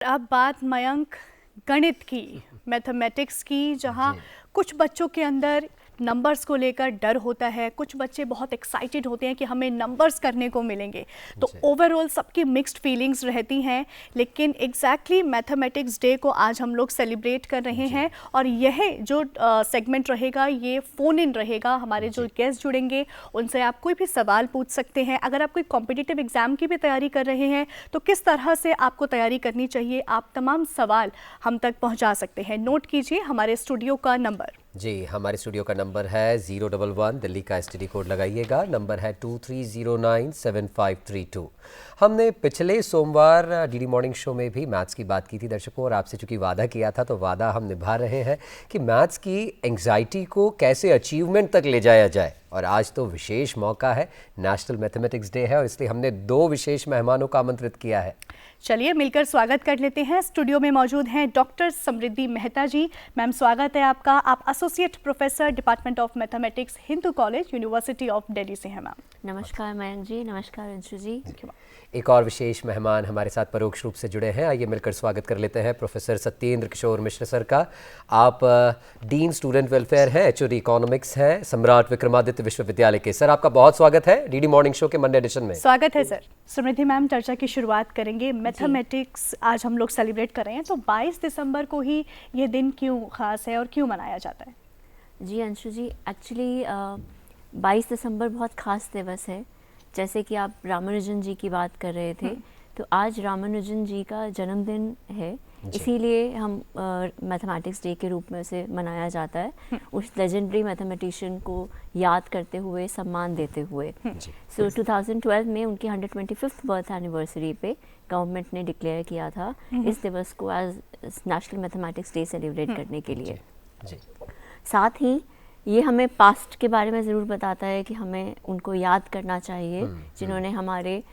अब बात मयंक गणित की, मैथमेटिक्स की, जहाँ कुछ बच्चों के अंदर नंबर्स को लेकर डर होता है, कुछ बच्चे बहुत एक्साइटेड होते हैं कि हमें नंबर्स करने को मिलेंगे। तो ओवरऑल सबकी मिक्स्ड फीलिंग्स रहती हैं, लेकिन एग्जैक्टली मैथमेटिक्स डे को आज हम लोग सेलिब्रेट कर रहे हैं। और यह जो सेगमेंट रहेगा ये फ़ोन इन रहेगा। हमारे जो गेस्ट जुड़ेंगे उनसे आप कोई भी सवाल पूछ सकते हैं। अगर आप कोई कॉम्पिटिटिव एग्जाम की भी तैयारी कर रहे हैं तो किस तरह से आपको तैयारी करनी चाहिए, आप तमाम सवाल हम तक पहुंचा सकते हैं। नोट कीजिए हमारे स्टूडियो का नंबर। जी, हमारे स्टूडियो का नंबर है 011, दिल्ली का एसटीडी कोड लगाइएगा। नंबर है 23097532। हमने पिछले सोमवार डीडी मॉर्निंग शो में भी मैथ्स की बात की थी दर्शकों, और आपसे चूंकि वादा किया था तो वादा हम निभा रहे हैं कि मैथ्स की एंग्जाइटी को कैसे अचीवमेंट तक ले जाया जाए। और आज तो विशेष मौका है, नेशनल मैथमेटिक्स डे है, और इसलिए हमने 2 विशेष मेहमानों को आमंत्रित किया है। चलिए मिलकर स्वागत कर लेते हैं। स्टूडियो में मौजूद हैं डॉक्टर समृद्धि मेहता जी। मैम स्वागत है आपका। आप associate professor department of mathematics, Hindu college, university of Delhi से हैं मैम। नमस्कार मयंक जी, नमस्कार अंशु जी। एक और विशेष मेहमान हमारे साथ परोक्ष रूप से जुड़े हैं, आइए मिलकर स्वागत कर लेते हैं प्रोफेसर सत्येंद्र किशोर मिश्र सर का। आप डीन स्टूडेंट वेलफेयर हैं, एचओडी इकोनॉमिक्स हैं, सम्राट विक्रमादित्य विश्वविद्यालय के। सर आपका बहुत स्वागत है डीडी मॉर्निंग शो के मंडे एडिशन में। स्वागत है सर। समृद्धि मैम, चर्चा की शुरुआत करेंगे। मैथमेटिक्स आज हम लोग सेलिब्रेट कर रहे हैं, तो 22 दिसंबर को ही ये दिन क्यों खास है और क्यों मनाया जाता है? जी अंशु जी, एक्चुअली 22 दिसंबर बहुत ख़ास दिवस है। जैसे कि आप रामानुजन जी की बात कर रहे थे, तो आज रामानुजन जी का जन्मदिन है, इसीलिए हम मैथमेटिक्स डे के रूप में उसे मनाया जाता है, उस लेजेंडरी मैथमेटिशियन को याद करते हुए, सम्मान देते हुए। सो 2012 में उनकी 125th बर्थ एनिवर्सरी पे गवर्नमेंट ने डिक्लेयर किया था इस दिवस को as national mathematics day celebrate करने के लिए। साथ ही ये हमें पास्ट के बारे में ज़रूर बताता है कि हमें उनको याद करना चाहिए, जिन्होंने हमारे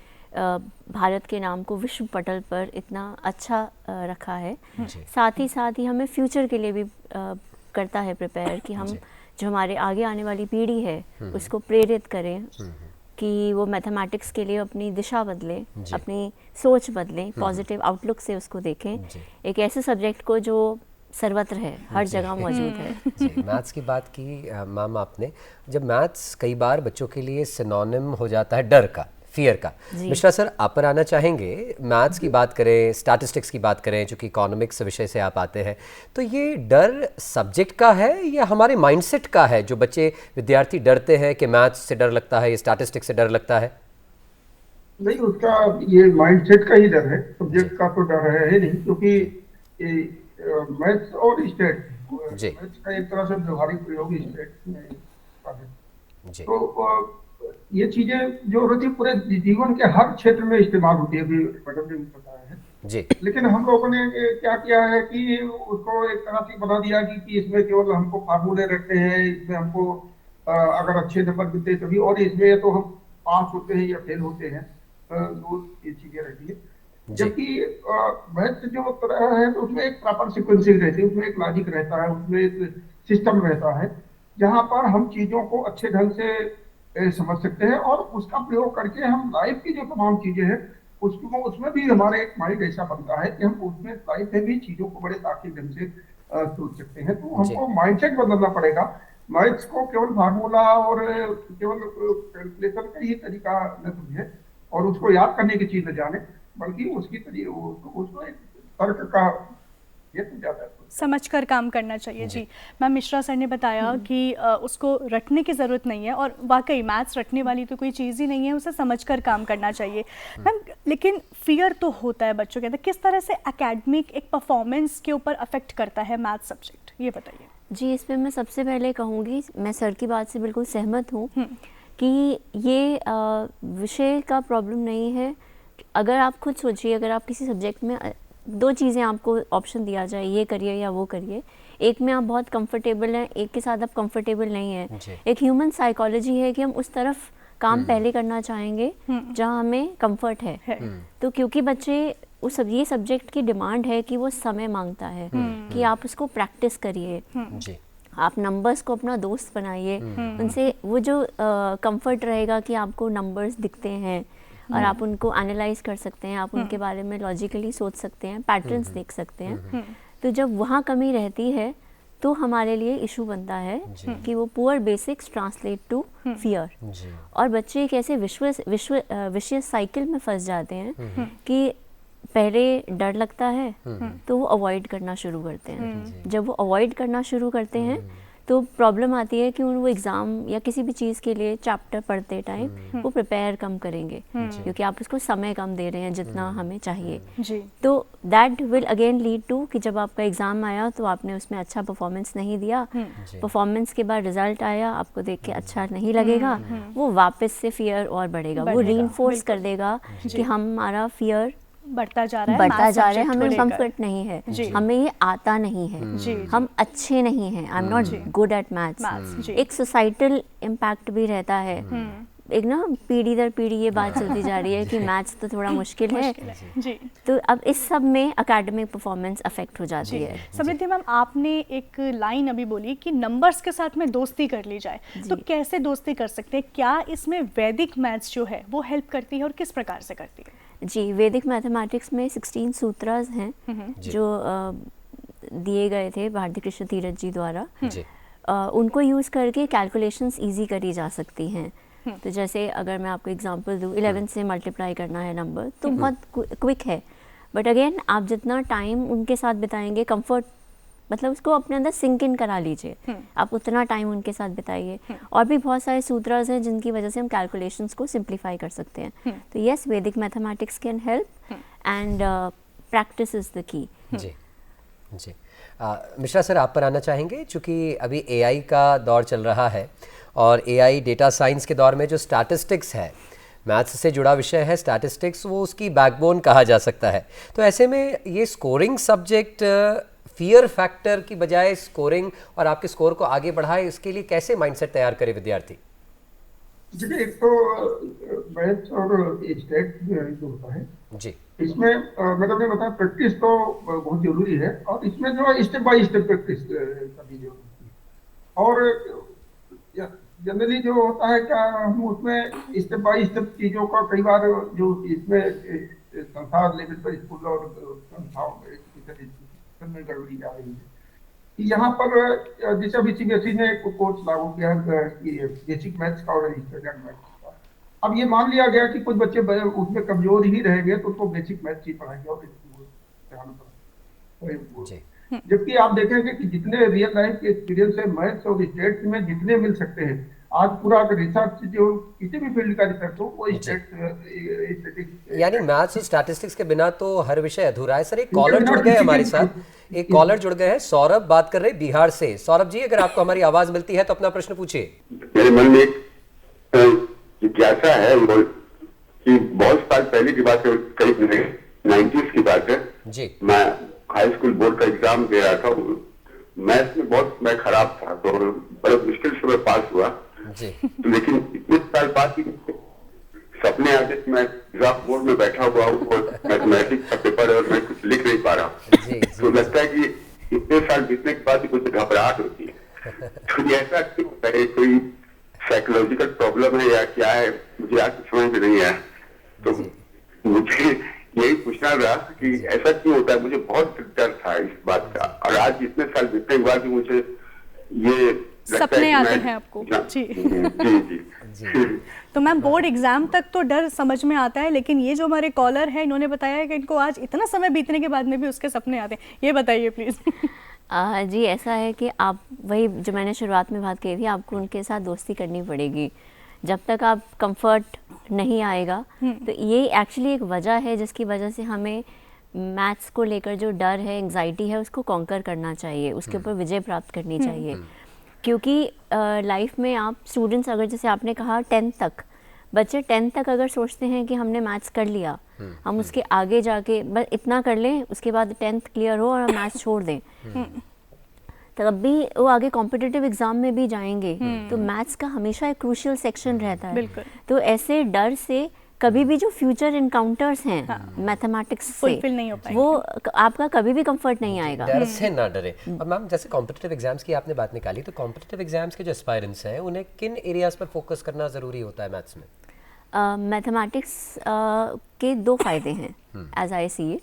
भारत के नाम को विश्व पटल पर इतना अच्छा रखा है। साथ ही हमें फ्यूचर के लिए भी करता है प्रिपेयर, कि हम जो हमारे आगे आने वाली पीढ़ी है उसको प्रेरित करें कि वो मैथमेटिक्स के लिए अपनी दिशा बदलें, अपनी सोच बदलें, पॉजिटिव आउटलुक से उसको देखें। एक ऐसे सब्जेक्ट को जो सर्वत्र है, हर जगह मौजूद है। जी, मैथ्स की बात की मैम आपने। जब मैथ्स कई बार बच्चों के लिए सिनोनिम हो जाता है डर का, फियर का, मिश्रा सर आप पर आना चाहेंगे। मैथ्स की बात करें, स्टैटिस्टिक्स की बात करें, चूँकि इकोनॉमिक्स विषय से आप आते हैं, तो ये डर सब्जेक्ट का है या हमारे माइंडसेट का है? जो बच्चे विद्यार्थी डरते हैं कि मैथ्स से डर लगता है या स्टैटिस्टिक्स से डर लगता है? नहीं, उसका ये माइंडसेट का ही डर है, सब्जेक्ट का तो डर है नहीं, क्योंकि मैथ्स और स्टेट, मैथ्स का एक तरह से व्यवहारिक प्रयोग स्टेट में है। तो ये चीजें जो होती है पूरे जीवन के हर क्षेत्र में इस्तेमाल होती है, अभी मैडम ने बताया है जी। लेकिन हम लोगों ने क्या किया है कि उसको एक तरह से बना दिया कि इसमें केवल हमको फार्मूले रखते हैं, इसमें हमको अगर अच्छे नंबर मिलते हैं तभी, और इसमें तो हम पास होते हैं या फेल होते हैं, दो ये चीजें रहती है। जबकि मैथ जो तरह है तो उसमें एक प्रॉपर सीक्वेंसिंग रहती है, उसमें एक लॉजिक रहता है, उसमें एक सिस्टम रहता है, जहां पर हम चीजों को अच्छे ढंग से समझ सकते हैं, और उसका प्रयोग करके हम लाइफ की जो तमाम चीजें हैं उसको, उसमें भी हमारे एक माइंड ऐसा बनता है कि हम उसमें लाइफ में भी चीजों को बड़े तार्किक ढंग से सोच सकते हैं। तो हमको माइंडसेट बदलना पड़ेगा। मैथ्स को केवल फार्मूला और केवल कैलकुलेशन का ही तरीका न समझे और उसको याद करने की चीज न जाने, बल्कि उसकी उसको एक तर्क का ये तो ज्यादा समझकर काम करना चाहिए। जी मैम, मिश्रा सर ने बताया कि उसको रटने की ज़रूरत नहीं है, और वाकई मैथ्स रटने वाली तो कोई चीज़ ही नहीं है, उसे समझकर काम करना चाहिए। मैम, लेकिन फियर तो होता है बच्चों के अंदर, किस तरह से एकेडमिक एक परफॉर्मेंस के ऊपर अफेक्ट करता है मैथ्स सब्जेक्ट, ये बताइए। जी, इस पर मैं सबसे पहले कहूँगी, मैं सर की बात से बिल्कुल सहमत हूँ कि ये विषय का प्रॉब्लम नहीं है। अगर आप खुद सोचिए, अगर आप किसी सब्जेक्ट में 2 चीज़ें आपको ऑप्शन दिया जाए, ये करिए या वो करिए, एक में आप बहुत कंफर्टेबल हैं, एक के साथ आप कंफर्टेबल नहीं हैं। एक ह्यूमन साइकोलॉजी है कि हम उस तरफ काम पहले करना चाहेंगे जहां हमें कंफर्ट है। तो क्योंकि बच्चे ये सब्जेक्ट की डिमांड है कि वो समय मांगता है कि आप उसको प्रैक्टिस करिए, आप नंबर्स को अपना दोस्त बनाइए, उनसे वो जो कंफर्ट रहेगा कि आपको नंबर्स दिखते हैं, और आप उनको एनालाइज कर सकते हैं, आप उनके बारे में लॉजिकली सोच सकते हैं, पैटर्न्स देख सकते हैं। तो जब वहाँ कमी रहती है तो हमारे लिए इशू बनता है कि वो poor basics translate to fear, और बच्चे एक ऐसे विशियस साइकिल में फंस जाते हैं कि पहले डर लगता है तो वो अवॉइड करना शुरू करते हैं। जब वो अवॉइड करना शुरू करते हैं तो प्रॉब्लम आती है कि वो एग्ज़ाम या किसी भी चीज़ के लिए चैप्टर पढ़ते टाइम वो प्रिपेयर कम करेंगे, क्योंकि आप उसको समय कम दे रहे हैं जितना हमें चाहिए। तो that will again lead to कि जब आपका एग्ज़ाम आया तो आपने उसमें अच्छा परफॉर्मेंस नहीं दिया, परफॉर्मेंस के बाद रिजल्ट आया, आपको देख के अच्छा नहीं लगेगा, वो वापस से फियर और बढ़ेगा, वो रीइंफोर्स कर देगा कि हमारा फियर बढ़ता जा रहा है, हमें कंफर्ट नहीं है, हमें ये आता नहीं है, हम अच्छे नहीं हैं, I am not good at maths. एक सोसाइटल इम्पैक्ट भी रहता है, एक ना पीढ़ी दर पीढ़ी ये बात चलती जा रही है कि मैथ्स तो थोड़ा मुश्किल है। तो अब इस सब में एकेडमिक परफॉर्मेंस अफेक्ट हो जाती है। समृद्धि मैम, आपने एक लाइन अभी बोली कि नंबर्स के साथ में दोस्ती कर ली जाए, तो कैसे दोस्ती कर सकते हैं? क्या इसमें वैदिक मैथ्स जो है वो हेल्प करती है और किस प्रकार से करती है? जी, वैदिक मैथमेटिक्स में 16 सूत्रास हैं जो दिए गए थे भारती कृष्ण तीरथ जी द्वारा। उनको यूज़ करके कैलकुलेशंस इजी करी जा सकती हैं। तो जैसे अगर मैं आपको एग्जांपल दूँ, 11 से मल्टीप्लाई करना है नंबर तो बहुत क्विक है, बट अगेन आप जितना टाइम उनके साथ बिताएंगे, कंफर्ट मतलब उसको अपने अंदर सिंक इन करा लीजिए, आप उतना टाइम उनके साथ बिताइए। और भी बहुत सारे सूत्रास हैं जिनकी वजह से हम कैलकुलेशंस को सिंप्लीफाई कर सकते हैं। तो yes, Vedic mathematics can help and practice is the key. जी जी। मिश्रा सर, आप पर आना चाहेंगे, चूँकि अभी एआई का दौर चल रहा है और एआई डेटा साइंस के दौर में जो स्टैटिस्टिक्स है, मैथ्स से जुड़ा विषय है स्टैटिस्टिक्स, वो उसकी बैकबोन कहा जा सकता है। तो ऐसे में ये स्कोरिंग सब्जेक्ट फियर फैक्टर की बजाय स्कोरिंग और आपके स्कोर को आगे बढ़ाए, इसके लिए कैसे माइंडसेट तैयार करे विद्यार्थी? देखिए, एक तो मैथ्स और स्टेट जो होता है जी, इसमें मैं तो बताया प्रैक्टिस तो बहुत जरूरी है, और इसमें जो स्टेप बाय स्टेप प्रैक्टिस करनी जरूरी है। और जनरली जो होता है क्या, हम उसमें स्टेप बाय स्टेप चीजों का कई बार जो इसमें संसार लेवल पर स्कूल और संस्थाओं में गड़बड़ी आ रही है। यहाँ पर जैसे अभी सीबीएसई ने एक कोर्स लागू किया है बेसिक मैथ्स का और स्टैंडर्ड मैथ्स का। अब ये मान लिया गया कि कुछ बच्चे उसमें कमजोर ही रहेंगे तो उनको बेसिक मैथ्स ही पढ़ाएंगे और जबकि आप देखेंगे कि जितने रियल लाइफ के एक्सपीरियंस है मैथ्स और स्टेट्स में जितने मिल सकते हैं, आज पूरा अगर रिसर्च जो किसी भी फील्ड का रिसर्च हो वो स्टैटिस्टिक्स, यानी मैथ्स और स्टैटिस्टिक्स के बिना तो हर विषय अधूरा है। सर, एक कॉलर जुड़ गए हमारे साथ, एक कॉलर जुड़ गए हैं, सौरभ बात कर रहे हैं बिहार से। सौरभ जी, अगर आपको हमारी आवाज मिलती है तो अपना प्रश्न पूछिए। मेरे मन में जिज्ञासा है कि बहुत साल पहले की बात है, करीब 90s की बात है जी। मैं हाई स्कूल बोर्ड का एग्जाम दे रहा था, मैथ्स में बहुत मैं खराब था, तो बड़े मुश्किल से मैं पास हुआ जी। तो लेकिन इतने साल बाद भी सपने आते मैं एग्जाम बोर्ड में बैठा हुआ हूँ और मैथमेटिक्स का पेपर है और मैं कुछ लिख नहीं पा रहा हूँ, तो लगता है कि इतने साल बीतने के बाद कुछ घबराहट होती है। तो ऐसा क्यों है? कोई साइकोलॉजिकल प्रॉब्लम है या क्या है, मुझे आज समझ में नहीं आया। तो मुझे यही पूछना रहा कि ऐसा क्यों होता है। मुझे बहुत डर था इस बात का, और आज इतने साल बीतने के बाद भी मुझे ये सपने आते हैं आपको। जी जी जी। तो मैम, बोर्ड एग्जाम तक तो डर समझ में आता है, लेकिन ये जो हमारे कॉलर है इन्होंने बताया है कि इनको आज इतना समय बीतने के बाद में भी उसके सपने आते हैं, ये बताइए प्लीज। जी, ऐसा है कि आप वही जो मैंने शुरुआत में बात कही थी, आपको उनके साथ दोस्ती करनी पड़ेगी। जब तक आप कंफर्ट नहीं आएगा, तो ये एक्चुअली एक वजह है जिसकी वजह से हमें मैथ्स को लेकर जो डर है, एंग्जाइटी है, उसको कॉन्कर करना चाहिए, उसके ऊपर विजय प्राप्त करनी चाहिए। क्योंकि लाइफ में आप स्टूडेंट्स, अगर जैसे आपने कहा 10th तक, बच्चे 10th तक अगर सोचते हैं कि हमने मैथ्स कर लिया, हम उसके आगे जाके बस इतना कर लें, उसके बाद 10th क्लियर हो और हम मैथ्स छोड़ दें, तब भी वो आगे कॉम्पिटिटिव एग्जाम में भी जाएंगे। तो मैथ्स का हमेशा एक क्रूशियल सेक्शन रहता है। तो ऐसे डर से कभी भी जो फ्यूचर इनकाउंटर्स हैं मैथमेटिक्स से, नहीं हो वो आपका कभी भी कंफर्ट नहीं आएगा। डर से ना डरे। और मैम, जैसे कॉम्पिटिटिव एग्जाम्स की आपने बात निकाली, तो कॉम्पिटिटिव एग्जाम्स के जो एस्पायरेंट्स हैं उन्हें किन एरियाज पर फोकस करना जरूरी होता है मैथ्स में? मैथमेटिक्स के दो फ़ायदे हैं एज आई सी इट।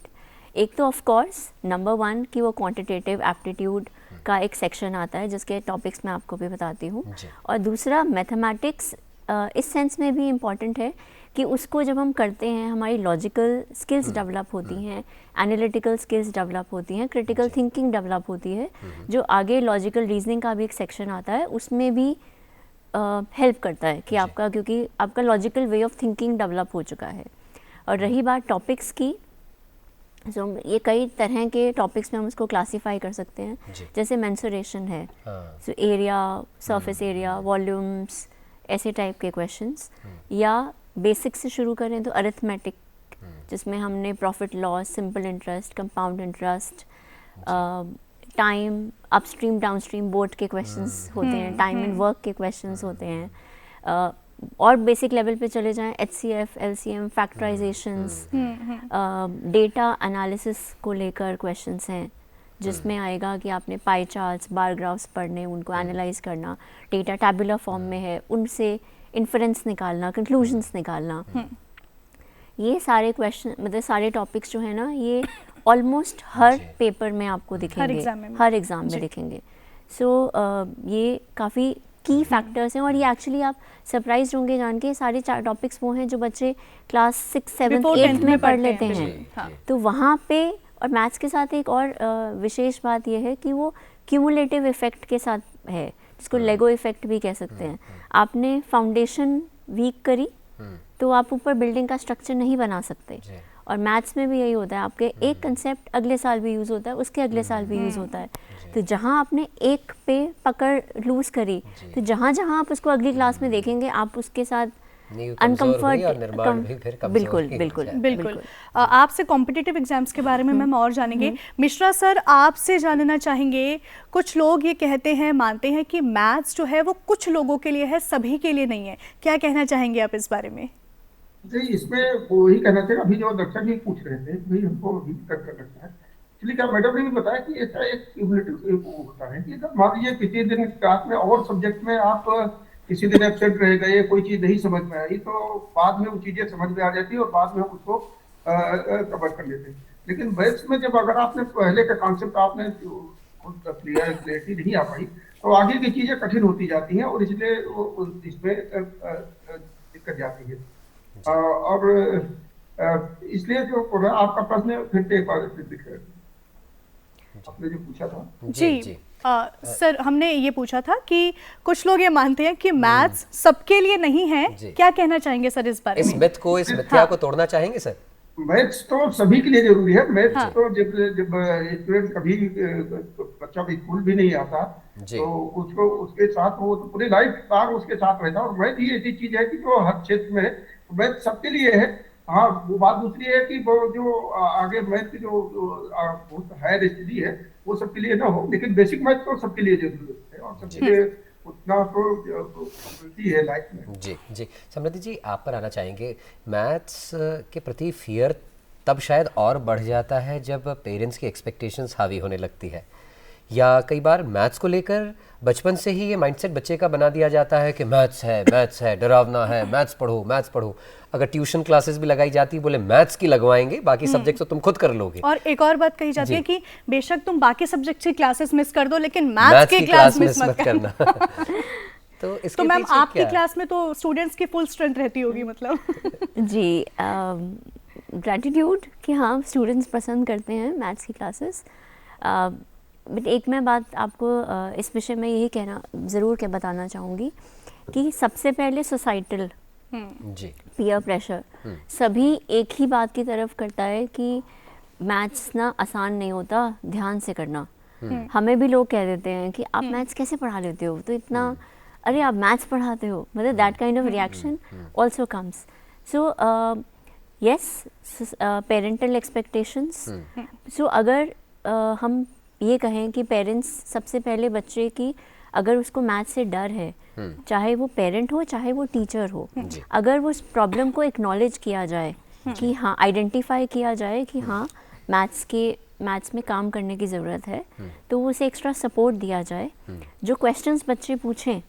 एक तो ऑफ कोर्स नंबर 1 कि वो क्वांटिटेटिव एप्टीट्यूड का एक सेक्शन आता है जिसके टॉपिक्स मैं आपको भी बताती हूँ, और दूसरा मैथमेटिक्स इस सेंस में भी इम्पॉर्टेंट है कि उसको जब हम करते हैं हमारी लॉजिकल स्किल्स डेवलप होती हैं, एनालिटिकल स्किल्स डेवलप होती हैं, क्रिटिकल थिंकिंग डेवलप होती है, जो आगे लॉजिकल रीजनिंग का भी एक सेक्शन आता है उसमें भी हेल्प करता है कि आपका, क्योंकि आपका logical way of thinking develop हो चुका है। और रही बात टॉपिक्स की, जो ये कई तरह के टॉपिक्स में हम उसको क्लासीफाई कर सकते हैं, जैसे मेंसुरेशन है, so area, surface area, volumes, ऐसे टाइप के क्वेश्चंस, या बेसिक से शुरू करें तो अरिथमेटिक, जिसमें हमने profit loss, simple interest, compound interest, time, upstream downstream both के क्वेश्चंस होते हैं, टाइम एंड वर्क के क्वेश्चंस होते हैं, और बेसिक लेवल पे चले जाएं HCF, LCM, factorisations, data analysis को लेकर क्वेश्चंस हैं, जिसमें आएगा कि आपने पाई चार्ट्स, बार ग्राफ्स पढ़ने, उनको एनालाइज करना, डेटा टैबुलर फॉर्म में है उनसे इन्फरेंस निकालना, कंक्लूजन्स निकालना। ये सारे क्वेश्चन, मतलब सारे टॉपिक्स जो है ना, ये ऑलमोस्ट हर पेपर में आपको दिखेंगे, हर एग्ज़ाम में दिखेंगे। सो ये काफ़ी की फैक्टर्स हैं, और ये एक्चुअली आप सरप्राइज होंगे जान के, सारे 4 टॉपिक्स वो हैं जो बच्चे क्लास 6, 7, 8 में पढ़ लेते हैं। तो वहाँ पे, और मैथ्स के साथ एक और विशेष बात यह है कि वो क्यूमुलेटिव इफ़ेक्ट के साथ है, जिसको लेगो इफ़ेक्ट भी कह सकते हैं। आपने फाउंडेशन वीक करी तो आप ऊपर बिल्डिंग का स्ट्रक्चर नहीं बना सकते, और मैथ्स में भी यही होता है, आपके एक कंसेप्ट अगले साल भी यूज़ होता है, उसके अगले साल भी यूज़ होता है। तो जहाँ आपने एक पे पकड़ लूज़ करी, तो जहाँ जहाँ आप उसको अगली क्लास में देखेंगे आप उसके साथ बिल्कुल बिल्कुल बिल्कुल। आपसे कॉम्पिटिटिव एग्जाम्स के बारे में मैम और जानेंगे। मिश्रा सर, आपसे जानना चाहेंगे, कुछ लोग ये कहते हैं, मानते हैं कि मैथ्स जो है वो कुछ लोगों के लिए है, सभी के लिए नहीं है, क्या कहना चाहेंगे आप इस बारे में? जी, इसमें वही कहना चाहिए, अभी जो दर्शक भी पूछ रहे थे, वही हमको अभी तक लगता है, इसलिए क्या मैडम ने भी बताया कि ऐसा एक क्यूमुलेटिव होता है कि मान लीजिए किसी दिन क्लास में और सब्जेक्ट में आप किसी दिन एब्सेंट रह गए, कोई चीज नहीं समझ में आई, तो बाद में वो चीजें समझ में आ जाती है और बाद में हम उसको कवर कर लेते हैं। लेकिन मैथ्स में जब अगर आपने पहले का कॉन्सेप्ट आपने क्लियरिटी नहीं आ पाई, तो आगे की चीजें कठिन होती जाती हैं, और इसलिए इसमें दिक्कत जाती है। और इसलिए जो आपका प्रश्न फिर से एक बार आपने जो पूछा था। जी सर, हमने ये पूछा था कि कुछ लोग ये मानते हैं कि मैथ्स सबके लिए नहीं है, क्या कहना चाहेंगे सर इस बारे में? इस मिथ को, इस मिथ्या को तोड़ना चाहेंगे सर? मैथ्स तो सभी के लिए जरूरी है। मैथ्स तो जब स्टूडेंट कभी बच्चा भी स्कूल भी नहीं आता, तो उसको उसके साथ वो तो पूरी लाइफ टाइम उसके साथ रहता है। और मैथ ही ऐसी चीज है कि जो हर क्षेत्र में, मैथ सबके लिए है। हाँ, वो बात दूसरी है कि वो जो आगे मैथ की जो बहुत हायर स्टडी है वो सबके लिए ना हो, लेकिन बेसिक मैथ तो सबके लिए जरूरी है, और सबके लिए उतना तो पॉसिबिलिटी है लाइफ में। जी जी, समृद्धि जी आप पर आना चाहेंगे। मैथ्स के प्रति फियर तब शायद और बढ़ जाता है जब पेरेंट्स की एक्सपेक्टेशंस हावी होने लगती है, या कई बार मैथ्स को लेकर बचपन से ही ये माइंडसेट बच्चे का बना दिया जाता है कि मैथ्स है, डरावना है, मैथ्स पढ़ो। अगर ट्यूशन क्लासेस भी लगाई जाती, बोले मैथ्स की लगवाएंगे, बाकी सब्जेक्ट तो तुम खुद कर लोगे। और एक और बात कही जाती है कि बेशक तुम बाकी सब्जेक्ट की क्लासेस मिस कर दो, लेकिन मैथ्स की क्लास मिस मत करना। तो इसके मैम आपकी क्लास में तो स्टूडेंट्स की फुल स्ट्रेंथ रहती होगी, मतलब? जी, ग्रैटिट्यूड कि हाँ, स्टूडेंट्स पसंद करते हैं मैथ्स की क्लासेस। बट एक मैं बात आपको इस विषय में यही कहना ज़रूर के बताना चाहूँगी कि सबसे पहले सोसाइटल पीयर प्रेशर सभी एक ही बात की तरफ करता है कि मैथ्स ना आसान नहीं होता, ध्यान से करना। हमें भी लोग कह देते हैं कि आप मैथ्स कैसे पढ़ा लेते हो, तो इतना, अरे आप मैथ्स पढ़ाते हो, मतलब that kind of reaction also comes. So yes, parental expectations. So अगर हम ये कहें कि पेरेंट्स सबसे पहले बच्चे की, अगर उसको मैथ से डर है, चाहे वो पेरेंट हो चाहे वो टीचर हो, अगर वो उस प्रॉब्लम को एक्नॉलेज किया जाए कि हाँ, आइडेंटिफाई किया जाए कि हाँ मैथ्स में काम करने की ज़रूरत है, तो उसे एक्स्ट्रा सपोर्ट दिया जाए। जो क्वेश्चंस बच्चे पूछें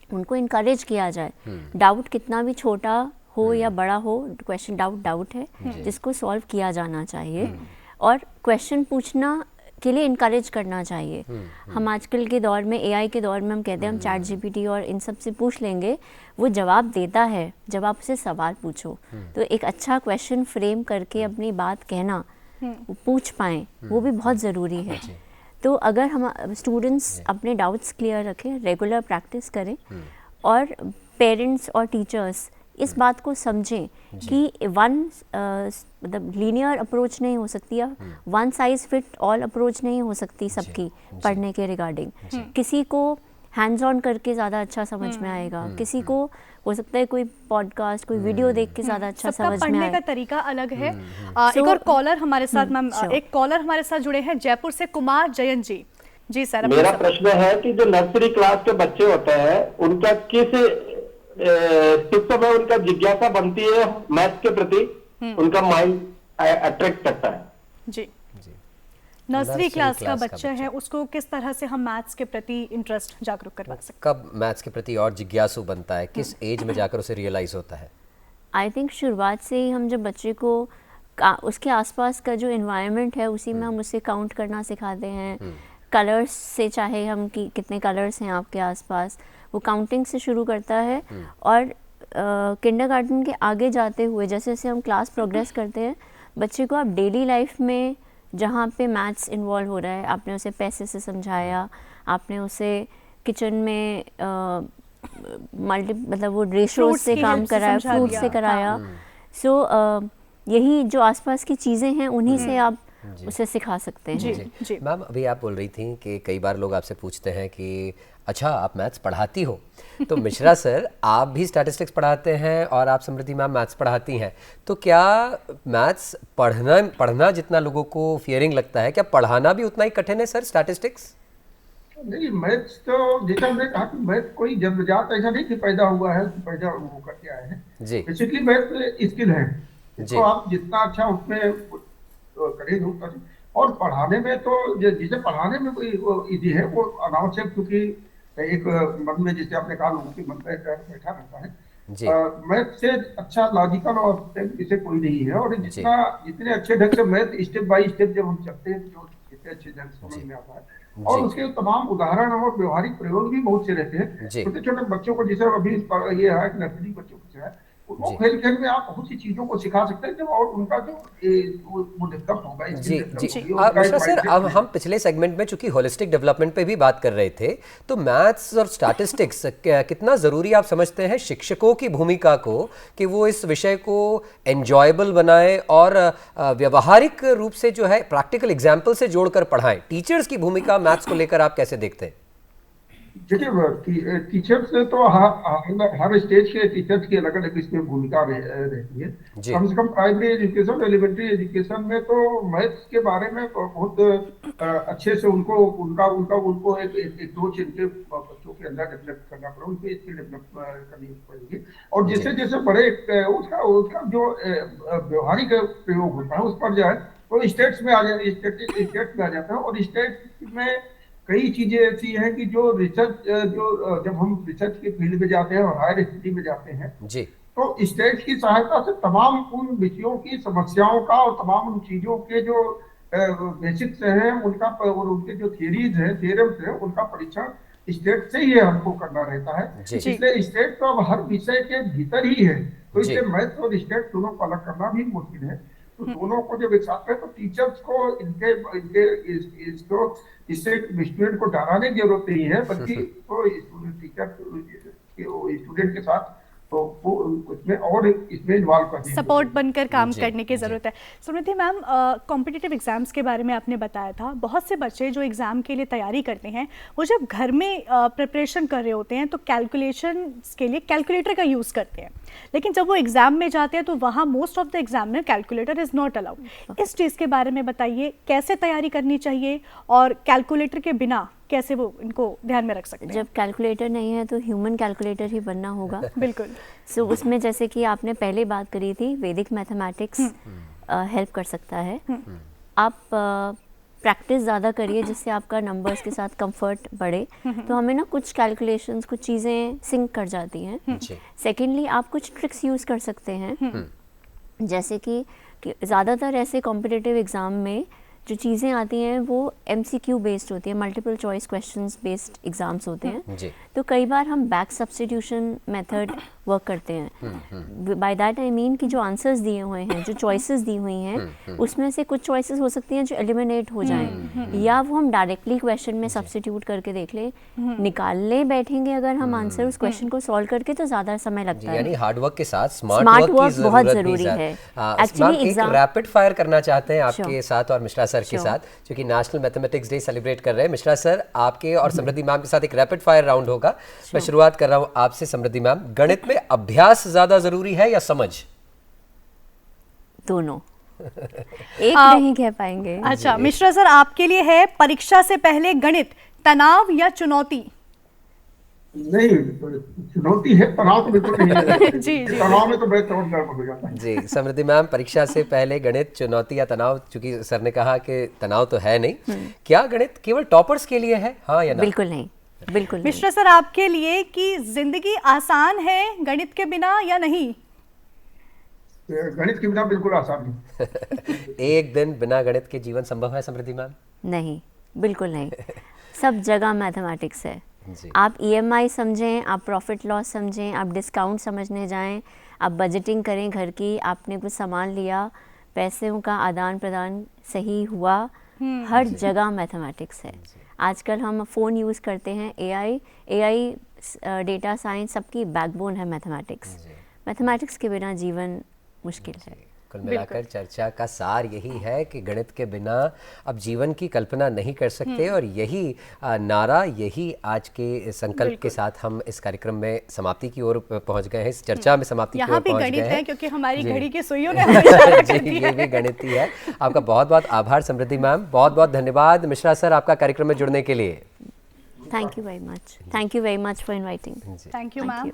उनको इनकरेज किया जाए। डाउट कितना भी छोटा हो या बड़ा हो, क्वेश्चन डाउट है जिसको सॉल्व किया जाना चाहिए, और क्वेश्चन पूछना के लिए इनकरेज करना चाहिए। हम आजकल के दौर में, एआई के दौर में, हम कहते हैं हम चैट जीपीटी और इन सब से पूछ लेंगे, वो जवाब देता है जब आप उसे सवाल पूछो। तो एक अच्छा क्वेश्चन फ्रेम करके अपनी बात कहना, पूछ पाएँ, वो भी बहुत ज़रूरी है। तो अगर हम स्टूडेंट्स अपने डाउट्स क्लियर रखें, रेगुलर प्रैक्टिस करें, और पेरेंट्स और टीचर्स इस बात को समझें कि मतलब लीनियर अप्रोच नहीं हो सकती, या one size fit all approach नहीं हो सकती सबकी पढ़ने के रिगार्डिंग। किसी को हैंड्स ऑन करके ज़्यादा अच्छा समझ में आएगा, किसी को हो सकता है कोई पॉडकास्ट, कोई वीडियो देख के ज़्यादा अच्छा समझ में आए। पढ़ने का तरीका अलग है। एक और कॉलर हमारे साथ, मैम एक कॉलर हमारे साथ जुड़े हैं जयपुर से, कुमार जयंत जी। जी सर, मेरा प्रश्न है कि जो नर्सरी क्लास के बच्चे होते हैं, उनका किस समय उनका जिज्ञासा बनती है मैथ्स के प्रति, उनका माइंड अट्रैक्ट करता है? जी, नर्सरी क्लास का बच्चा है, उसको किस तरह से हम मैथ्स के प्रति इंटरेस्ट जागरूक करवा सकते हैं? कब मैथ्स के प्रति और जिज्ञासु बनता है, किस एज में जाकर उसे रियलाइज होता है? आई थिंक शुरुआत से ही हम जब बच्चे को उसके आसपास का जो एनवायरनमेंट है उसी में हम उसे काउंट करना सिखाते हैं। कलर्स से, चाहे हम कितने कलर्स हैं आपके आसपास, वो काउंटिंग से शुरू करता है। और किंडरगार्टन के आगे जाते हुए जैसे जैसे हम क्लास प्रोग्रेस करते हैं, बच्चे को आप डेली लाइफ में जहाँ पे मैथ्स इन्वॉल्व हो रहा है, आपने उसे पैसे से समझाया, आपने उसे किचन में मतलब वो रेशोज से काम कराया, फ्रूट से कराया। सो यही जो आसपास की चीज़ें हैं उन्हीं से आप उसे सिखा सकते हैं। जी। मैम, अभी आप बोल रही थी कि कई बार लोग आपसे पूछते हैं कि अच्छा आप मैथ्स पढ़ाती हो, तो मिश्रा सर आप भी स्टैटिस्टिक्स पढ़ाते हैं और आप समृद्धि मैम मैथ्स पढ़ाती हैं, तो क्या मैथ्स पढ़ना जितना लोगों को फियरिंग लगता है, क्या पढ़ाना भी उतना ही कठिन है सर स्टैटिस्टिक्स? नहीं, मैथ्स तो जैसा हमने कहा कि मैथ कोई जन्मजात ऐसा नहीं कि पैदा हुआ है, पैदा वो करके आए हैं। बेसिकली मैथ स्किल है, तो आप जितना अच्छा उसमें करें उतना। और पढ़ाने में तो जिसे पढ़ाने में कोई इजी है, वो अनावश्यक, क्योंकि एक मन में, जिसे आपने कहा, लोगों के मन में बैठा रहता है। मैथ से अच्छा लॉजिकल और इसे कोई नहीं है। और जितने अच्छे ढंग से मैथ स्टेप बाय स्टेप जब हम चलते हैं, जो जितने अच्छे ढंग से समझ में आता है, और उसके तमाम उदाहरण और व्यवहारिक प्रयोग भी बहुत से रहते हैं। छोटे छोटे बच्चों को, जैसे अभी ये है नर्सरी बच्चों को है, वो खेल खेल में आप बहुत सी चीजों को सिखा सकते हैं, और उनका जो वो डेवलप होगा। जी। मिश्रा सर, अब हम पिछले सेगमेंट में चूंकि होलिस्टिक डेवलपमेंट पे भी बात कर रहे थे, तो मैथ्स और स्टैटिस्टिक्स कितना ज़रूरी आप समझते हैं शिक्षकों की भूमिका को, कि वो इस विषय को एंजॉयबल बनाएं और व्यवहारिक रूप से जो है प्रैक्टिकल एग्जाम्पल से जोड़कर पढ़ाएं? टीचर्स की भूमिका मैथ्स को लेकर आप कैसे देखते हैं? देखिए, टीचर्स तो हर स्टेज के टीचर्स की अलग अलग इसमें भूमिका रहती है। कम से कम प्राइमरी एजुकेशन, एलिमेंट्री एजुकेशन में तो मैथ्स के बारे में बहुत अच्छे से उनको एक सोच इनके बच्चों के अंदर डेवलप करना पड़ेगा, उनकी स्किल डेवलप करनी पड़ेगी। और जैसे जैसे बड़े उसका जो व्यवहारिक प्रयोग होता है, उस पर जो है वो स्टेट्स में आ जाता है। और स्टेट में कई चीजें ऐसी हैं कि जो रिसर्च, जब हम रिसर्च के फील्ड में जाते हैं और हायर स्टडी में जाते हैं, तो स्टेट की सहायता से तमाम उन विषयों की समस्याओं का और तमाम उन चीजों के जो बेसिक्स हैं उनका, और उनके जो थियरीज हैं, थ्योरम्स हैं, उनका परीक्षण स्टेट से ही हमको करना रहता है। इसलिए स्टेट तो अब हर विषय के भीतर ही है, तो इसलिए मैथ्स और स्टेट दोनों को अलग करना भी मुश्किल है। तो दोनों को जब एक साथ है, तो टीचर्स को इससे स्टूडेंट को डराने की जरूरत नहीं है, बल्कि तो स्टूडेंट के साथ तो उसमें और इसमें इन्वॉल्व करने, सपोर्ट बनकर काम करने की ज़रूरत है। समृद्धि मैम, कॉम्पिटिटिव एग्जाम्स के बारे में आपने बताया था, बहुत से बच्चे जो एग्ज़ाम के लिए तैयारी करते हैं, वो जब घर में प्रिपरेशन कर रहे होते हैं तो कैलकुलेशन के लिए कैलकुलेटर का यूज़ करते हैं, लेकिन जब वो एग्ज़ाम में जाते हैं तो वहाँ मोस्ट ऑफ द एग्जाम में कैलकुलेटर इज़ नॉट अलाउड। इस चीज़ के बारे में बताइए, कैसे तैयारी करनी चाहिए और कैलकुलेटर के बिना कैसे वो इनको ध्यान में रख सकते हैं? जब कैलकुलेटर नहीं है तो ह्यूमन कैलकुलेटर ही बनना होगा। बिल्कुल। सो उसमें जैसे कि आपने पहले बात करी थी, वैदिक मैथमेटिक्स हेल्प कर सकता है। आप प्रैक्टिस ज़्यादा करिए जिससे आपका नंबर्स के साथ कंफर्ट बढ़े, तो हमें ना कुछ कैलकुलेशंस, कुछ चीज़ें सिंक कर जाती हैं। सेकेंडली आप कुछ ट्रिक्स यूज़ कर सकते हैं, जैसे कि ज़्यादातर ऐसे कॉम्पिटिटिव एग्ज़ाम में जो चीज़ें आती हैं वो MCQ बेस्ड होती है, multiple choice questions based exams होते हैं। तो कई बार हम बैक सब्स्टिट्यूशन मेथड वर्क करते हैं। बाय दैट आई मीन कि जो आंसर्स दिए हुए हैं, जो चॉइसेस दी हुई हैं, उसमें से कुछ चॉइसेस हो सकती हैं जो एलिमिनेट हो जाएं, या वो हम डायरेक्टली क्वेश्चन में सब्स्टिट्यूट करके देख लें। निकालने बैठेंगे अगर हम आंसर उस क्वेश्चन को सॉल्व करके तो ज़्यादा समय लगता है। यानी हार्ड वर्क के साथ स्मार्ट वर्क बहुत ज़रूरी है। एक्चुअली एक रैपिड फायर करना चाहते हैं आपके साथ और मिश्रा सर के साथ, क्योंकि नेशनल मैथमेटिक्स डे सेलिब्रेट कर रहे हैं। मिश्रा सर, आपके और समृद्धि मैम के साथ एक रैपिड फायर राउंड होगा। मैं शुरुआत कर रहा हूँ आपसे समृद्धि मैम। गणित में अभ्यास ज्यादा जरूरी है या समझ? दोनों। एक नहीं कह पाएंगे। अच्छा मिश्रा सर, आपके लिए है परीक्षा से पहले गणित तनाव या चुनौती? नहीं, चुनौती है, तनाव तो बिल्कुल नहीं है। जी। तनाव में तो मैं तोड़ गड़बड़ हो जाता है। जी समृद्धि मैम, परीक्षा से पहले गणित चुनौती या तनाव? चूंकि सर ने कहा कि तनाव तो है नहीं, क्या गणित केवल टॉपर्स के लिए है, हाँ या ना? बिल्कुल नहीं, बिल्कुल नहीं। मिश्रा सर, आपके लिए कि जिंदगी आसान है गणित के बिना या नहीं? गणित के बिना बिल्कुल आसान नहीं। एक दिन बिना गणित के जीवन संभव है समृद्धि मैम? नहीं, बिल्कुल नहीं। सब जगह मैथमेटिक्स है। आप EMI समझें, आप प्रॉफिट लॉस समझें, आप डिस्काउंट समझने जाएं, आप बजटिंग करें घर की, आपने कुछ सामान लिया, पैसों का आदान प्रदान सही हुआ, हर जगह मैथमेटिक्स है। आजकल हम फ़ोन यूज़ करते हैं, AI डेटा साइंस, सबकी बैकबोन है मैथमेटिक्स। मैथमेटिक्स के बिना जीवन मुश्किल है। कुल मिलाकर चर्चा का सार यही है कि गणित के बिना अब जीवन की कल्पना नहीं कर सकते, और यही नारा, यही आज के संकल्प के साथ हम इस कार्यक्रम में समाप्ति की ओर पहुंच गए हैं, इस चर्चा में समाप्ति की ओर पहुंच गए हैं। गणित है क्योंकि हमारी घड़ी की सुइयों ने इशारा कर दिया ये भी गणित ही है। आपका बहुत बहुत आभार समृद्धि मैम, बहुत बहुत धन्यवाद मिश्रा सर आपका कार्यक्रम में जुड़ने के लिए। Thank you very much, thank you very much for inviting. Thank you ma'am.